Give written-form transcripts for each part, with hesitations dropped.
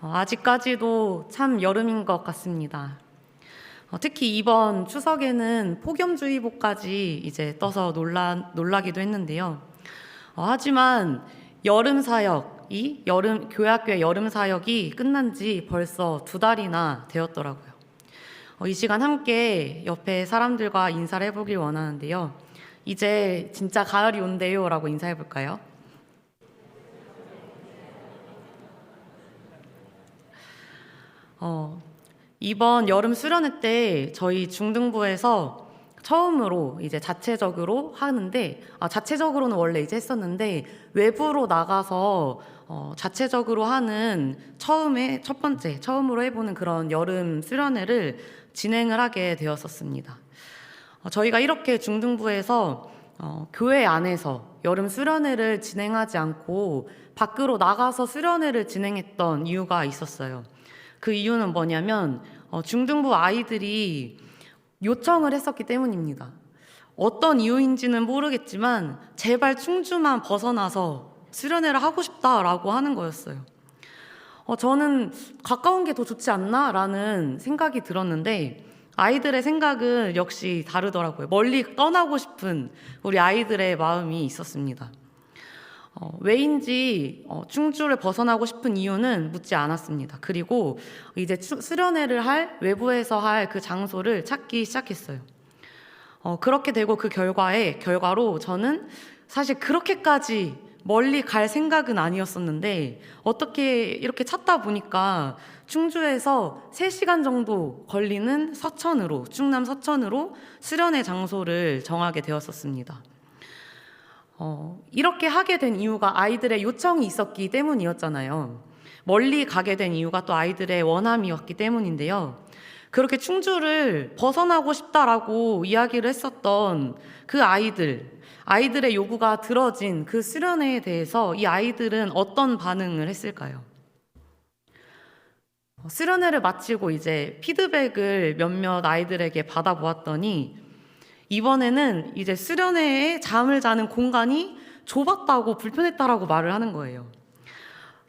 아직까지도 참 여름인 것 같습니다. 특히 이번 추석에는 폭염주의보까지 이제 떠서 놀라기도 했는데요. 하지만 여름 사역이 교회학교의 여름 사역이 끝난 지 벌써 2달이나 되었더라고요. 이 시간 함께 옆에 사람들과 인사를 해보길 원하는데요. 이제 진짜 가을이 온대요 라고 인사해 볼까요? 이번 여름 수련회 때 저희 중등부에서 처음으로 이제 자체적으로 하는데, 자체적으로는 원래 이제 했었는데 외부로 나가서 자체적으로 하는 처음으로 해보는 그런 여름 수련회를 진행을 하게 되었었습니다. 저희가 이렇게 중등부에서 교회 안에서 여름 수련회를 진행하지 않고 밖으로 나가서 수련회를 진행했던 이유가 있었어요. 그 이유는 뭐냐면 중등부 아이들이 요청을 했었기 때문입니다. 어떤 이유인지는 모르겠지만 제발 충주만 벗어나서 수련회를 하고 싶다라고 하는 거였어요. 저는 가까운 게 더 좋지 않나? 라는 생각이 들었는데 아이들의 생각은 역시 다르더라고요. 멀리 떠나고 싶은 우리 아이들의 마음이 있었습니다. 왜인지 충주를 벗어나고 싶은 이유는 묻지 않았습니다. 그리고 이제 수련회를 외부에서 할 그 장소를 찾기 시작했어요. 그렇게 되고 그 결과로 저는 사실 그렇게까지 멀리 갈 생각은 아니었었는데 어떻게 이렇게 찾다 보니까 충주에서 3시간 정도 걸리는 충남 서천으로 수련회 장소를 정하게 되었었습니다. 이렇게 하게 된 이유가 아이들의 요청이 있었기 때문이었잖아요. 멀리 가게 된 이유가 또 아이들의 원함이었기 때문인데요. 그렇게 충주를 벗어나고 싶다라고 이야기를 했었던 그 아이들의 요구가 들어진 그 수련회에 대해서 이 아이들은 어떤 반응을 했을까요? 수련회를 마치고 이제 피드백을 몇몇 아이들에게 받아보았더니 이번에는 이제 수련회에 잠을 자는 공간이 좁았다고 불편했다라고 말을 하는 거예요.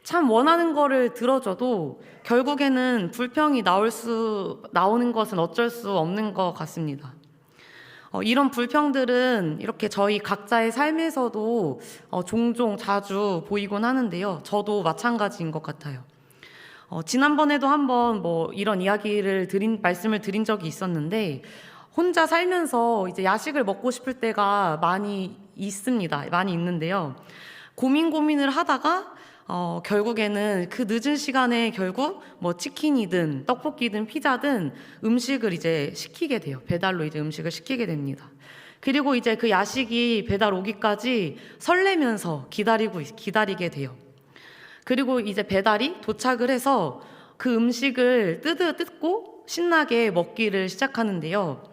참 원하는 거를 들어줘도 결국에는 불평이 나오는 것은 어쩔 수 없는 것 같습니다. 이런 불평들은 이렇게 저희 각자의 삶에서도 종종 자주 보이곤 하는데요. 저도 마찬가지인 것 같아요. 지난번에도 한번 이런 말씀을 드린 적이 있었는데 혼자 살면서 이제 야식을 먹고 싶을 때가 많이 있습니다. 많이 있는데요. 고민을 하다가 결국에는 그 늦은 시간에 결국 치킨이든 떡볶이든 피자든 음식을 이제 시키게 돼요. 배달로 이제 음식을 시키게 됩니다. 그리고 이제 그 야식이 배달 오기까지 설레면서 기다리게 돼요. 그리고 이제 배달이 도착을 해서 그 음식을 뜯고 신나게 먹기를 시작하는데요.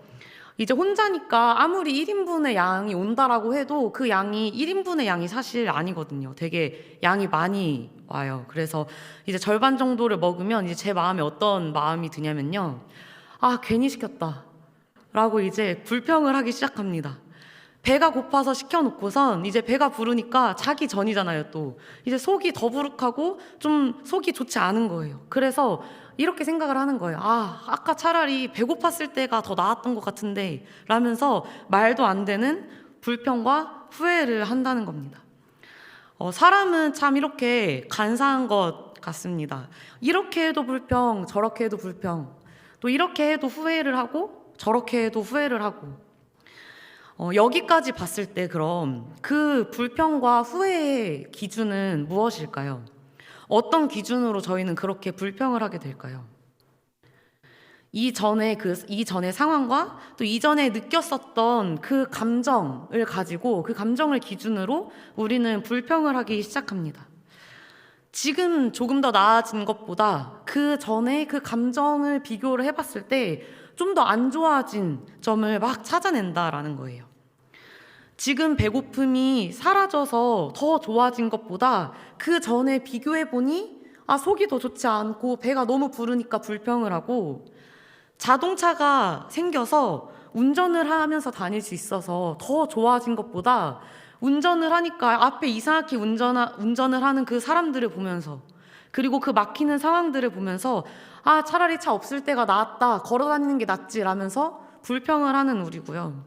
이제 혼자니까 아무리 1인분의 양이 온다라고 해도 그 양이 1인분의 양이 사실 아니거든요. 되게 양이 많이 와요. 그래서 이제 절반 정도를 먹으면 이제 제 마음에 어떤 마음이 드냐면요. 괜히 시켰다. 라고 이제 불평을 하기 시작합니다. 배가 고파서 시켜놓고선 이제 배가 부르니까 자기 전이잖아요, 또. 이제 속이 더부룩하고 좀 속이 좋지 않은 거예요. 그래서 이렇게 생각을 하는 거예요. 아까 차라리 배고팠을 때가 더 나았던 것 같은데 라면서 말도 안 되는 불평과 후회를 한다는 겁니다. 사람은 참 이렇게 간사한 것 같습니다. 이렇게 해도 불평, 저렇게 해도 불평, 또 이렇게 해도 후회를 하고 저렇게 해도 후회를 하고 여기까지 봤을 때 그럼 그 불평과 후회의 기준은 무엇일까요? 어떤 기준으로 저희는 그렇게 불평을 하게 될까요? 이전의 상황과 또 이전에 느꼈었던 그 감정을 가지고 그 감정을 기준으로 우리는 불평을 하기 시작합니다. 지금 조금 더 나아진 것보다 그 전에 그 감정을 비교를 해봤을 때 좀 더 안 좋아진 점을 막 찾아낸다라는 거예요. 지금 배고픔이 사라져서 더 좋아진 것보다 그 전에 비교해보니 속이 더 좋지 않고 배가 너무 부르니까 불평을 하고 자동차가 생겨서 운전을 하면서 다닐 수 있어서 더 좋아진 것보다 운전을 하니까 앞에 이상하게 운전을 하는 그 사람들을 보면서 그리고 그 막히는 상황들을 보면서 아, 차라리 차 없을 때가 나았다, 걸어 다니는 게 낫지 라면서 불평을 하는 우리고요.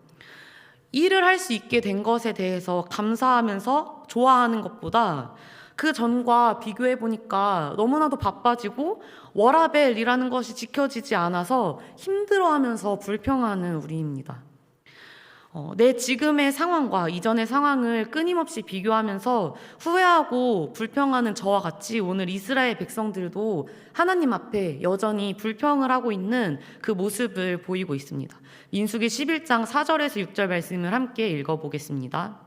일을 할 수 있게 된 것에 대해서 감사하면서 좋아하는 것보다 그 전과 비교해 보니까 너무나도 바빠지고 워라밸이라는 것이 지켜지지 않아서 힘들어하면서 불평하는 우리입니다. 내 지금의 상황과 이전의 상황을 끊임없이 비교하면서 후회하고 불평하는 저와 같이 오늘 이스라엘 백성들도 하나님 앞에 여전히 불평을 하고 있는 그 모습을 보이고 있습니다. 민수기 11장 4절에서 6절 말씀을 함께 읽어보겠습니다.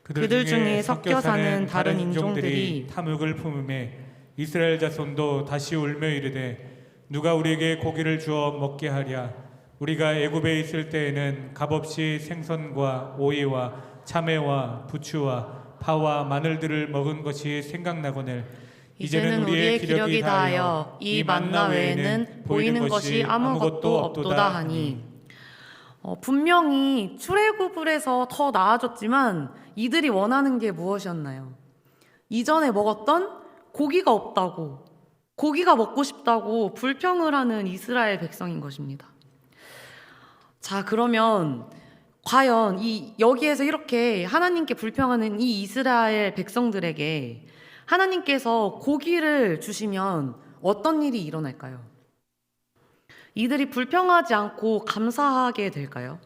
그들 중에 섞여 사는 다른 인종들이 탐욕을 품음에 이스라엘 자손도 다시 울며 이르되 누가 우리에게 고기를 주어 먹게 하랴. 우리가 애굽에 있을 때에는 값없이 생선과 오이와 참외와 부추와 파와 마늘들을 먹은 것이 생각나거늘 이제는 우리의 기력이 다하여 이 만나 외에는 보이는 것이 아무것도 없도다 하니. 분명히 출애굽을 해서 더 나아졌지만 이들이 원하는 게 무엇이었나요? 이전에 먹었던 고기가 없다고, 고기가 먹고 싶다고 불평을 하는 이스라엘 백성인 것입니다. 자, 그러면 과연 여기에서 이렇게 하나님께 불평하는 이 이스라엘 백성들에게 하나님께서 고기를 주시면 어떤 일이 일어날까요? 이들이 불평하지 않고 감사하게 될까요?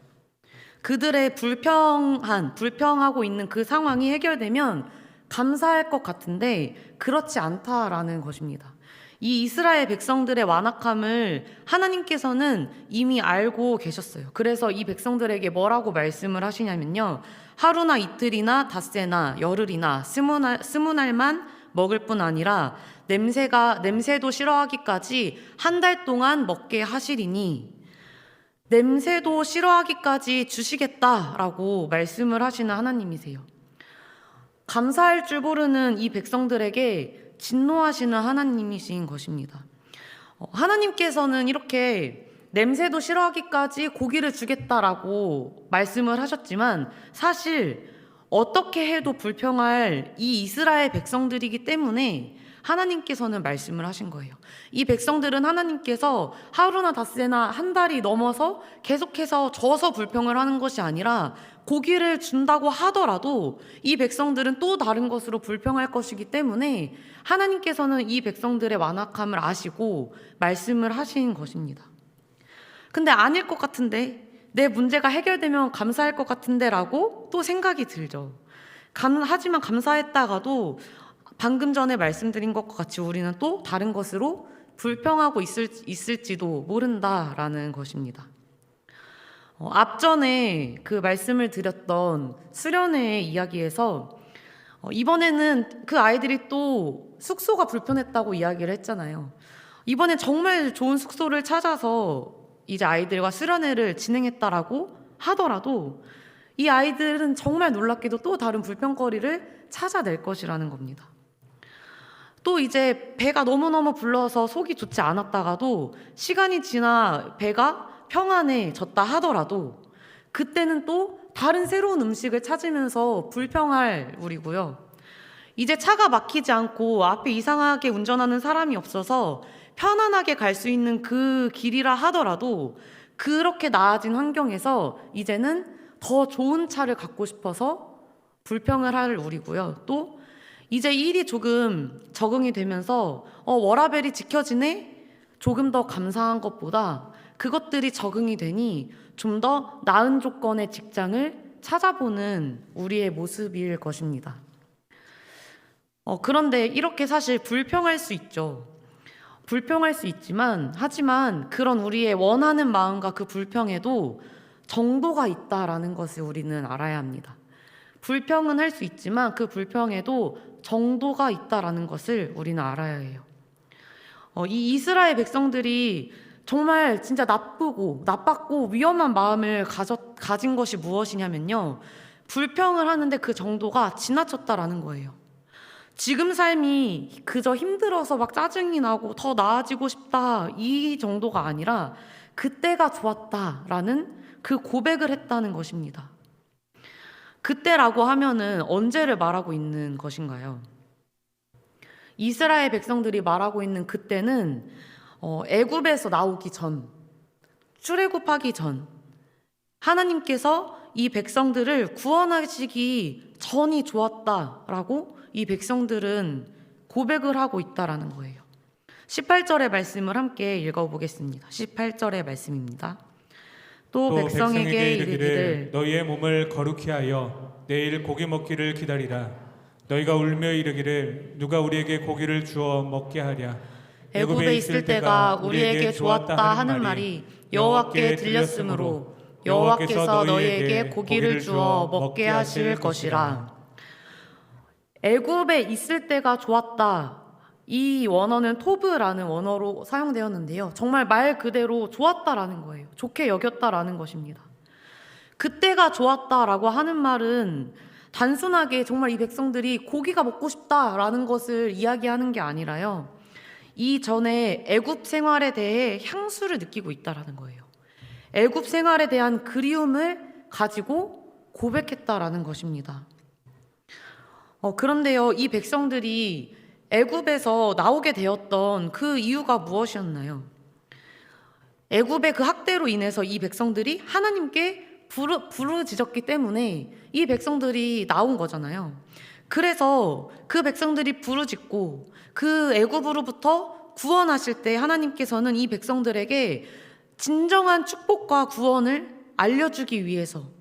그들의 불평하고 있는 그 상황이 해결되면 감사할 것 같은데 그렇지 않다라는 것입니다. 이 이스라엘 백성들의 완악함을 하나님께서는 이미 알고 계셨어요. 그래서 이 백성들에게 뭐라고 말씀을 하시냐면요. 하루나 이틀이나 닷새나 열흘이나 스무 날만 먹을 뿐 아니라 냄새도 싫어하기까지 한 달 동안 먹게 하시리니 냄새도 싫어하기까지 주시겠다라고 말씀을 하시는 하나님이세요. 감사할 줄 모르는 이 백성들에게 진노하시는 하나님이신 것입니다. 하나님께서는 이렇게 냄새도 싫어하기까지 고기를 주겠다라고 말씀을 하셨지만 사실 어떻게 해도 불평할 이 이스라엘 백성들이기 때문에 하나님께서는 말씀을 하신 거예요. 이 백성들은 하나님께서 하루나 닷새나 한 달이 넘어서 계속해서 져서 불평을 하는 것이 아니라 고기를 준다고 하더라도 이 백성들은 또 다른 것으로 불평할 것이기 때문에 하나님께서는 이 백성들의 완악함을 아시고 말씀을 하신 것입니다. 근데 아닐 것 같은데, 내 문제가 해결되면 감사할 것 같은데 라고 또 생각이 들죠. 하지만 감사했다가도 방금 전에 말씀드린 것과 같이 우리는 또 다른 것으로 불평하고 있을지도 모른다라는 것입니다. 앞전에 그 말씀을 드렸던 수련회의 이야기에서 이번에는 그 아이들이 또 숙소가 불편했다고 이야기를 했잖아요. 이번엔 정말 좋은 숙소를 찾아서 이제 아이들과 수련회를 진행했다라고 하더라도 이 아이들은 정말 놀랍게도 또 다른 불평거리를 찾아낼 것이라는 겁니다. 또 이제 배가 너무너무 불러서 속이 좋지 않았다가도 시간이 지나 배가 평안해졌다 하더라도 그때는 또 다른 새로운 음식을 찾으면서 불평할 우리고요. 이제 차가 막히지 않고 앞에 이상하게 운전하는 사람이 없어서 편안하게 갈 수 있는 그 길이라 하더라도 그렇게 나아진 환경에서 이제는 더 좋은 차를 갖고 싶어서 불평을 할 우리고요. 또 이제 일이 조금 적응이 되면서 워라밸이 지켜지네? 조금 더 감사한 것보다 그것들이 적응이 되니 좀 더 나은 조건의 직장을 찾아보는 우리의 모습일 것입니다. 그런데 이렇게 사실 불평할 수 있죠. 불평할 수 있지만 하지만 그런 우리의 원하는 마음과 그 불평에도 정도가 있다라는 것을 우리는 알아야 합니다. 불평은 할 수 있지만 그 불평에도 정도가 있다라는 것을 우리는 알아야 해요. 이 이스라엘 백성들이 정말 진짜 나빴고 위험한 마음을 가진 것이 무엇이냐면요. 불평을 하는데 그 정도가 지나쳤다라는 거예요. 지금 삶이 그저 힘들어서 막 짜증이 나고 더 나아지고 싶다 이 정도가 아니라 그때가 좋았다라는 그 고백을 했다는 것입니다. 그때라고 하면은 언제를 말하고 있는 것인가요? 이스라엘 백성들이 말하고 있는 그때는 애굽에서 나오기 전, 출애굽하기 전, 하나님께서 이 백성들을 구원하시기 전이 좋았다라고 이 백성들은 고백을 하고 있다라는 거예요. 18절의 말씀을 함께 읽어보겠습니다. 18절의 말씀입니다. 또 백성에게 이르기를 너희의 몸을 거룩히 하여 내일 고기 먹기를 기다리라. 너희가 울며 이르기를 누가 우리에게 고기를 주어 먹게 하랴. 애굽에 있을 때가 우리에게 좋았다 하는 말이 여호와께 들렸으므로 여호와께서 너희에게 고기를 주어 먹게 하실 것이라. 애굽에 있을 때가 좋았다. 이 원어는 토브라는 원어로 사용되었는데요. 정말 말 그대로 좋았다라는 거예요. 좋게 여겼다라는 것입니다. 그때가 좋았다라고 하는 말은 단순하게 정말 이 백성들이 고기가 먹고 싶다라는 것을 이야기하는 게 아니라요. 이전에 애굽 생활에 대해 향수를 느끼고 있다라는 거예요. 애굽 생활에 대한 그리움을 가지고 고백했다라는 것입니다. 그런데요, 이 백성들이 애굽에서 나오게 되었던 그 이유가 무엇이었나요? 애굽의 그 학대로 인해서 이 백성들이 하나님께 부르짖었기 때문에 이 백성들이 나온 거잖아요. 그래서 그 백성들이 부르짖고 그 애굽으로부터 구원하실 때 하나님께서는 이 백성들에게 진정한 축복과 구원을 알려주기 위해서,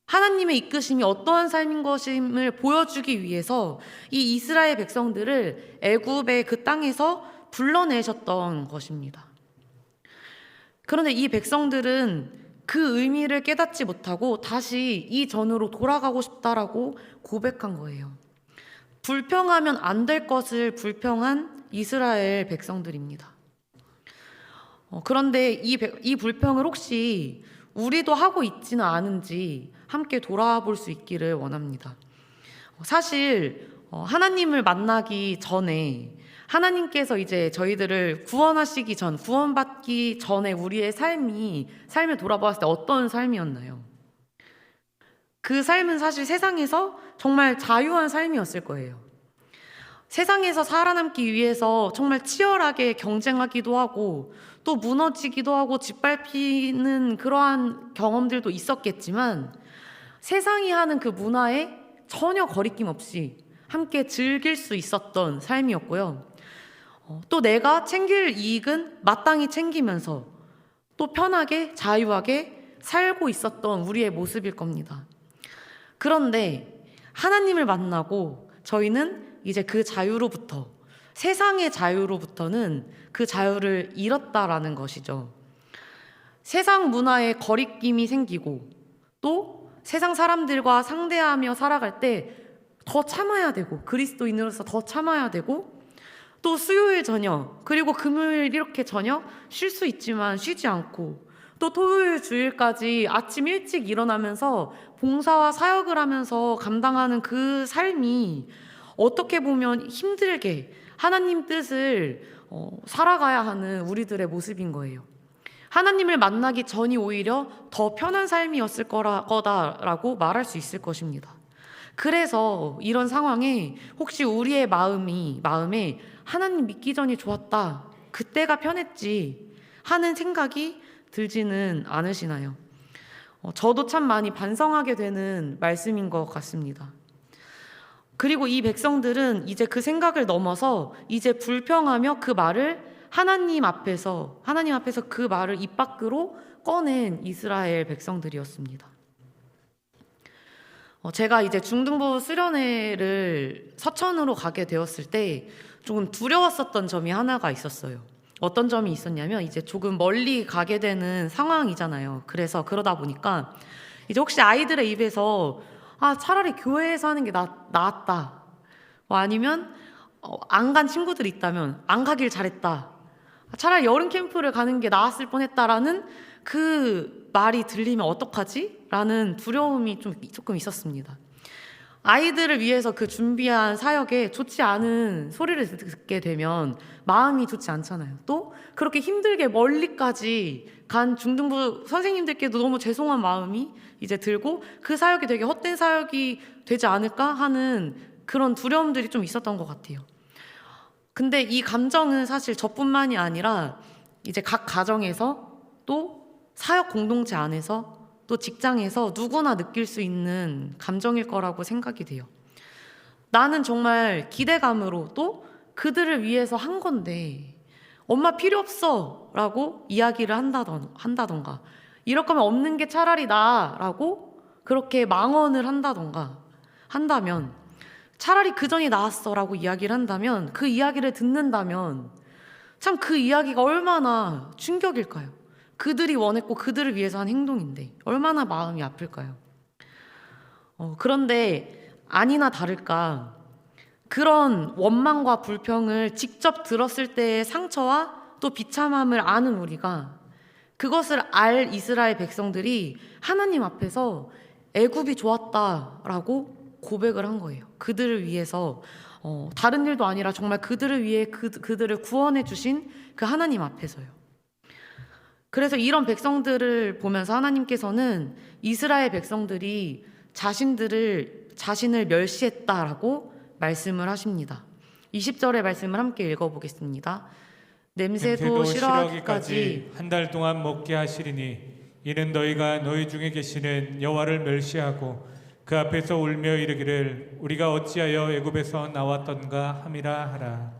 하나님의 이끄심이 어떠한 삶인 것임을 보여주기 위해서 이 이스라엘 백성들을 애굽의 그 땅에서 불러내셨던 것입니다. 그런데 이 백성들은 그 의미를 깨닫지 못하고 다시 이전으로 돌아가고 싶다라고 고백한 거예요. 불평하면 안 될 것을 불평한 이스라엘 백성들입니다. 그런데 이 불평을 혹시 우리도 하고 있지는 않은지 함께 돌아볼 수 있기를 원합니다. 사실 하나님을 만나기 전에, 하나님께서 이제 저희들을 구원하시기 전, 구원받기 전에 우리의 삶을 돌아보았을 때 어떤 삶이었나요? 그 삶은 사실 세상에서 정말 자유한 삶이었을 거예요. 세상에서 살아남기 위해서 정말 치열하게 경쟁하기도 하고 또 무너지기도 하고 짓밟히는 그러한 경험들도 있었겠지만 세상이 하는 그 문화에 전혀 거리낌 없이 함께 즐길 수 있었던 삶이었고요. 또 내가 챙길 이익은 마땅히 챙기면서 또 편하게 자유하게 살고 있었던 우리의 모습일 겁니다. 그런데 하나님을 만나고 저희는 이제 그 자유로부터, 세상의 자유로부터는 그 자유를 잃었다라는 것이죠. 세상 문화에 거리낌이 생기고 또 세상 사람들과 상대하며 살아갈 때 더 참아야 되고, 그리스도인으로서 더 참아야 되고, 또 수요일 저녁 그리고 금요일 이렇게 저녁 쉴 수 있지만 쉬지 않고, 또 토요일 주일까지 아침 일찍 일어나면서 봉사와 사역을 하면서 감당하는 그 삶이 어떻게 보면 힘들게 하나님 뜻을 살아가야 하는 우리들의 모습인 거예요. 하나님을 만나기 전이 오히려 더 편한 삶이었을 거다라고 말할 수 있을 것입니다. 그래서 이런 상황에 혹시 우리의 마음에 하나님 믿기 전이 좋았다, 그때가 편했지 하는 생각이 들지는 않으시나요? 저도 참 많이 반성하게 되는 말씀인 것 같습니다. 그리고 이 백성들은 이제 그 생각을 넘어서 이제 불평하며 그 말을 하나님 앞에서 그 말을 입 밖으로 꺼낸 이스라엘 백성들이었습니다. 제가 이제 중등부 수련회를 서천으로 가게 되었을 때 조금 두려웠었던 점이 하나가 있었어요. 어떤 점이 있었냐면 이제 조금 멀리 가게 되는 상황이잖아요. 그래서 그러다 보니까 이제 혹시 아이들의 입에서 차라리 교회에서 하는 게 나았다, 아니면 안 간 친구들이 있다면 안 가길 잘했다, 차라리 여름 캠프를 가는 게 나았을 뻔했다라는 그 말이 들리면 어떡하지? 라는 두려움이 조금 있었습니다. 아이들을 위해서 그 준비한 사역에 좋지 않은 소리를 듣게 되면 마음이 좋지 않잖아요. 또 그렇게 힘들게 멀리까지 간 중등부 선생님들께도 너무 죄송한 마음이 이제 들고 그 사역이 되게 헛된 사역이 되지 않을까 하는 그런 두려움들이 좀 있었던 것 같아요. 근데 이 감정은 사실 저뿐만이 아니라 이제 각 가정에서 또 사역 공동체 안에서 또 직장에서 누구나 느낄 수 있는 감정일 거라고 생각이 돼요. 나는 정말 기대감으로 또 그들을 위해서 한 건데 엄마 필요 없어 라고 이야기를 한다던가 이럴 거면 없는 게 차라리 나아 라고 그렇게 망언을 한다면 차라리 그 전이 나았어 라고 이야기를 한다면 그 이야기를 듣는다면 참 그 이야기가 얼마나 충격일까요? 그들이 원했고 그들을 위해서 한 행동인데 얼마나 마음이 아플까요? 그런데 아니나 다를까 그런 원망과 불평을 직접 들었을 때의 상처와 또 비참함을 아는 우리가 그것을 알 이스라엘 백성들이 하나님 앞에서 애굽이 좋았다라고 고백을 한 거예요. 그들을 위해서 다른 일도 아니라 정말 그들을 위해 그들을 구원해 주신 그 하나님 앞에서요. 그래서 이런 백성들을 보면서 하나님께서는 이스라엘 백성들이 자신을 멸시했다라고 말씀을 하십니다. 20절의 말씀을 함께 읽어보겠습니다. 냄새도 싫어하기까지 한 달 동안 먹게 하시리니 이는 너희가 너희 중에 계시는 여호와를 멸시하고 그 앞에서 울며 이르기를 우리가 어찌하여 애굽에서 나왔던가 함이라 하라.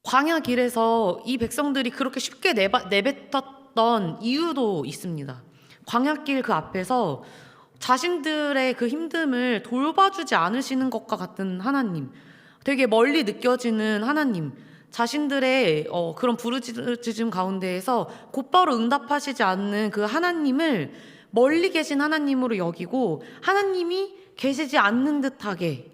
광야 길에서 이 백성들이 그렇게 쉽게 내뱉었던 이유도 있습니다. 광야길 그 앞에서 자신들의 그 힘듦을 돌봐주지 않으시는 것과 같은 하나님, 되게 멀리 느껴지는 하나님, 자신들의 그런 부르짖음 가운데에서 곧바로 응답하시지 않는 그 하나님을 멀리 계신 하나님으로 여기고 하나님이 계시지 않는 듯하게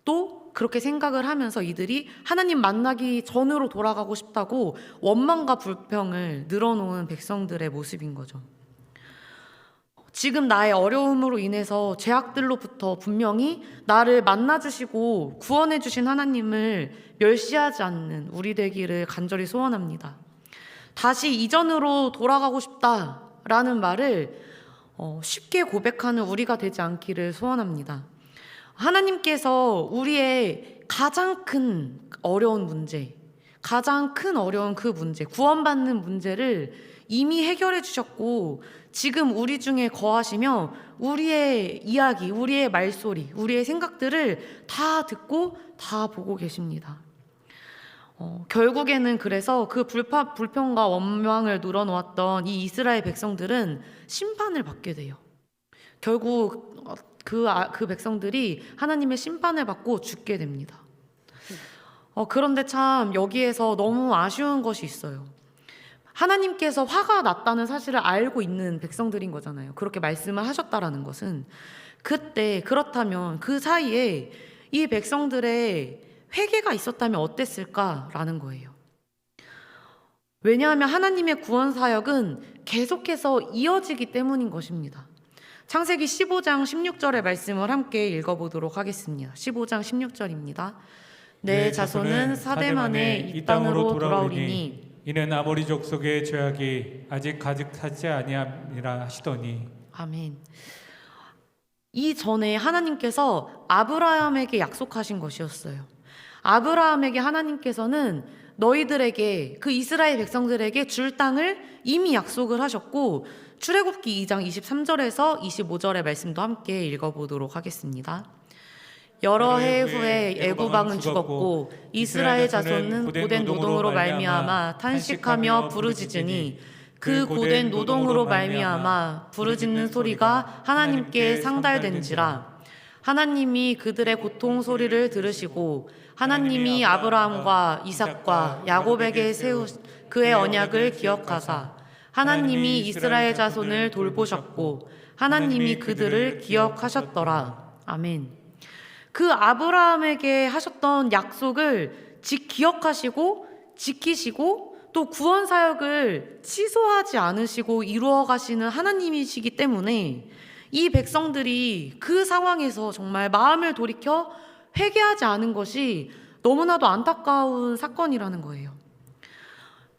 또 그렇게 생각을 하면서 이들이 하나님 만나기 전으로 돌아가고 싶다고 원망과 불평을 늘어놓은 백성들의 모습인 거죠. 지금 나의 어려움으로 인해서 죄악들로부터 분명히 나를 만나주시고 구원해주신 하나님을 멸시하지 않는 우리 되기를 간절히 소원합니다. 다시 이전으로 돌아가고 싶다라는 말을 쉽게 고백하는 우리가 되지 않기를 소원합니다. 하나님께서 우리의 가장 큰 어려운 문제, 가장 큰 어려운 그 문제, 구원받는 문제를 이미 해결해 주셨고 지금 우리 중에 거하시며 우리의 이야기, 우리의 말소리, 우리의 생각들을 다 듣고 다 보고 계십니다. 결국에는 그래서 그 불평과 원망을 늘어놓았던 이 이스라엘 백성들은 심판을 받게 돼요. 결국 그 백성들이 하나님의 심판을 받고 죽게 됩니다. 그런데 참 여기에서 너무 아쉬운 것이 있어요. 하나님께서 화가 났다는 사실을 알고 있는 백성들인 거잖아요. 그렇게 말씀을 하셨다라는 것은 그렇다면 그 사이에 이 백성들의 회개가 있었다면 어땠을까라는 거예요. 왜냐하면 하나님의 구원 사역은 계속해서 이어지기 때문인 것입니다. 창세기 15장 16절의 말씀을 함께 읽어보도록 하겠습니다. 15장 16절입니다. 내 자손은 사대 만에 이 땅으로 돌아오리니 이는 아모리 족속의 죄악이 아직 가득하지 아니함이라 하시더니. 아멘. 이전에 하나님께서 아브라함에게 약속하신 것이었어요. 아브라함에게 하나님께서는 너희들에게 그 이스라엘 백성들에게 줄 땅을 이미 약속을 하셨고 출애굽기 2장 23절에서 25절의 말씀도 함께 읽어보도록 하겠습니다. 여러 해 후에 애굽 왕은 죽었고 이스라엘 자손은 고된 노동으로 말미암아 탄식하며 부르짖으니 그 고된 노동으로 말미암아 부르짖는 소리가 하나님께 상달된지라. 하나님이 그들의 고통 소리를 들으시고 하나님이 아브라함과 이삭과 야곱에게 세운 그의 언약을 기억하사 하나님이 이스라엘 자손을 돌보셨고 하나님이 그들을 기억하셨더라. 아멘. 그 아브라함에게 하셨던 약속을 기억하시고 지키시고 또 구원 사역을 취소하지 않으시고 이루어 가시는 하나님이시기 때문에 이 백성들이 그 상황에서 정말 마음을 돌이켜 회개하지 않은 것이 너무나도 안타까운 사건이라는 거예요.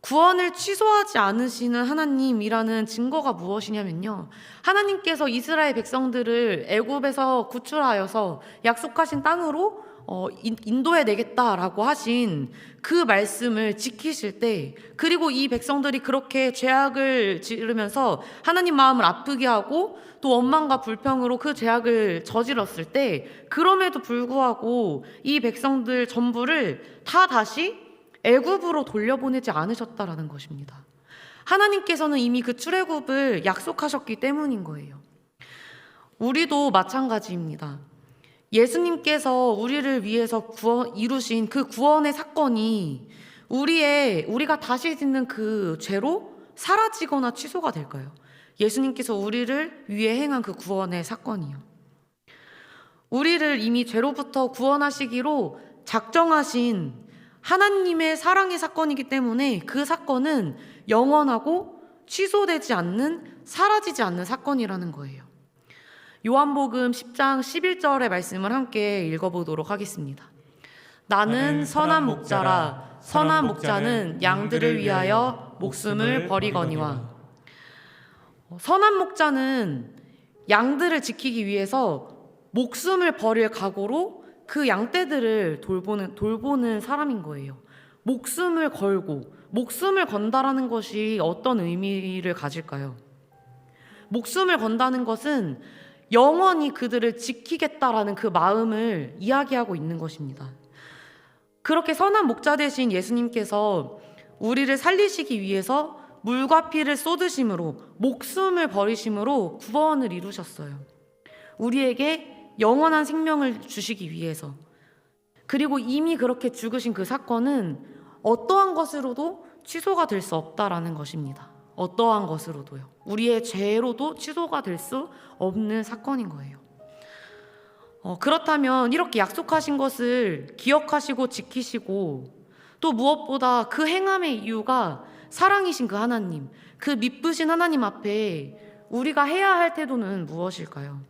구원을 취소하지 않으시는 하나님이라는 증거가 무엇이냐면요, 하나님께서 이스라엘 백성들을 애굽에서 구출하여서 약속하신 땅으로 인도해 내겠다라고 하신 그 말씀을 지키실 때, 그리고 이 백성들이 그렇게 죄악을 지르면서 하나님 마음을 아프게 하고 또 원망과 불평으로 그 죄악을 저질렀을 때, 그럼에도 불구하고 이 백성들 전부를 다 다시 애굽으로 돌려보내지 않으셨다라는 것입니다. 하나님께서는 이미 그 출애굽을 약속하셨기 때문인 거예요. 우리도 마찬가지입니다. 예수님께서 우리를 위해서 이루신 그 구원의 사건이 우리가 다시 짓는 그 죄로 사라지거나 취소가 될까요? 예수님께서 우리를 위해 행한 그 구원의 사건이요. 우리를 이미 죄로부터 구원하시기로 작정하신 하나님의 사랑의 사건이기 때문에 그 사건은 영원하고 취소되지 않는, 사라지지 않는 사건이라는 거예요. 요한복음 10장 11절의 말씀을 함께 읽어보도록 하겠습니다. 나는 선한 목자라. 선한 목자는 양들을 위하여 목숨을 버리거니와. 선한 목자는 양들을 지키기 위해서 목숨을 버릴 각오로 그 양떼들을 돌보는 사람인 거예요. 목숨을 건다라는 것이 어떤 의미를 가질까요? 목숨을 건다는 것은 영원히 그들을 지키겠다라는 그 마음을 이야기하고 있는 것입니다. 그렇게 선한 목자 되신 예수님께서 우리를 살리시기 위해서 물과 피를 쏟으심으로, 목숨을 버리심으로 구원을 이루셨어요. 우리에게 영원한 생명을 주시기 위해서. 그리고 이미 그렇게 죽으신 그 사건은 어떠한 것으로도 취소가 될 수 없다라는 것입니다. 어떠한 것으로도요. 우리의 죄로도 취소가 될 수 없는 사건인 거예요. 그렇다면 이렇게 약속하신 것을 기억하시고 지키시고, 또 무엇보다 그 행함의 이유가 사랑이신 그 하나님, 그 미쁘신 하나님 앞에 우리가 해야 할 태도는 무엇일까요?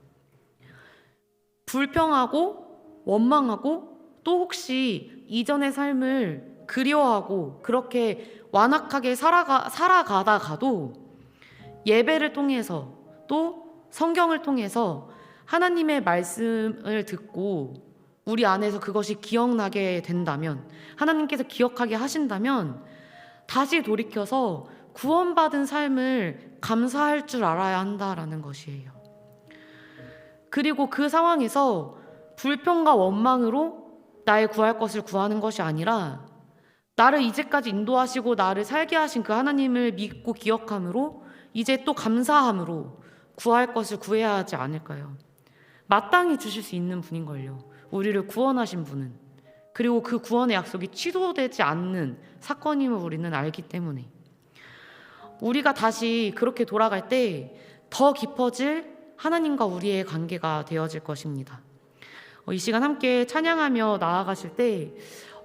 불평하고 원망하고 또 혹시 이전의 삶을 그리워하고 그렇게 완악하게 살아가다가도 예배를 통해서 또 성경을 통해서 하나님의 말씀을 듣고 우리 안에서 그것이 기억나게 된다면, 하나님께서 기억하게 하신다면 다시 돌이켜서 구원받은 삶을 감사할 줄 알아야 한다라는 것이에요. 그리고 그 상황에서 불평과 원망으로 나의 구할 것을 구하는 것이 아니라 나를 이제까지 인도하시고 나를 살게 하신 그 하나님을 믿고 기억함으로 이제 또 감사함으로 구할 것을 구해야 하지 않을까요? 마땅히 주실 수 있는 분인걸요. 우리를 구원하신 분은. 그리고 그 구원의 약속이 취소되지 않는 사건임을 우리는 알기 때문에 우리가 다시 그렇게 돌아갈 때 더 깊어질 하나님과 우리의 관계가 되어질 것입니다. 이 시간 함께 찬양하며 나아가실 때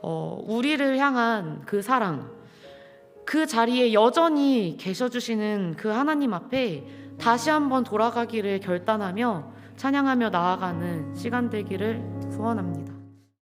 우리를 향한 그 사랑, 그 자리에 여전히 계셔주시는 그 하나님 앞에 다시 한번 돌아가기를 결단하며 찬양하며 나아가는 시간 되기를 소원합니다.